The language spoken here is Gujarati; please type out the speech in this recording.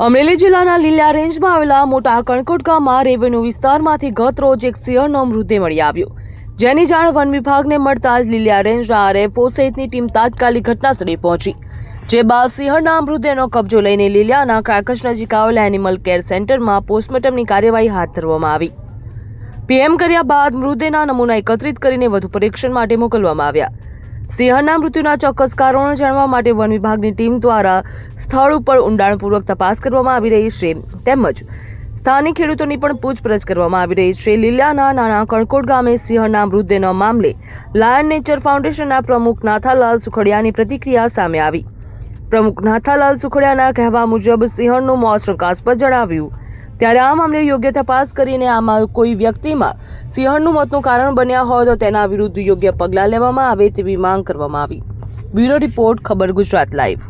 અમરેલી જિલ્લાના લીલિયા રેન્જમાં આવેલા મોટા કણકોટ ગામમાં રેવન્યુ વિસ્તારમાંથી ગત રોજ એક સિંહણનો મૃતદેહ મળી આવ્યો, જેની જાણ વન વિભાગને મળતા જ લીલિયા રેન્જના આરએફઓ સહિતની ટીમ તાત્કાલિક ઘટનાસ્થળે પહોંચી, જે બાદ સિંહણના મૃતદેહનો કબજો લઈને લીલિયાના ક્રાકસ નજીક આવેલા એનિમલ કેર સેન્ટરમાં પોસ્ટમોર્ટમની કાર્યવાહી હાથ ધરવામાં આવી. પીએમ કર્યા બાદ મૃતદેહના નમૂના એકત્રિત કરીને વધુ પરીક્ષણ માટે મોકલવામાં આવ્યા. સિંહણના મૃત્યુના ચોક્કસ કારણો જાણવા માટે વન વિભાગની ટીમ દ્વારા સ્થળ ઉપર ઊંડાણપૂર્વક તપાસ કરવામાં આવી રહી છે, તેમજ સ્થાનિક ખેડૂતોની પણ પૂછપરછ કરવામાં આવી રહી છે. લીલિયાના નાના કણકોટ ગામે સિંહણના મૃતદેહના મામલે લાયન નેચર ફાઉન્ડેશનના પ્રમુખ નાથાલાલ સુખડિયાની પ્રતિક્રિયા સામે આવી. પ્રમુખ નાથાલાલ સુખડિયાના કહેવા મુજબ સિંહણનું મોત શંકાસ્પદ જણાવ્યું, ત્યારે આ મામલે યોગ્ય તપાસ કરીને આમાં કોઈ વ્યક્તિમાં સિંહણનું મોતનું કારણ બન્યા હોય તો તેના વિરુદ્ધ યોગ્ય પગલાં લેવામાં આવે તેવી માંગ કરવામાં આવી. બ્યુરો રિપોર્ટ, ખબર ગુજરાત લાઈવ.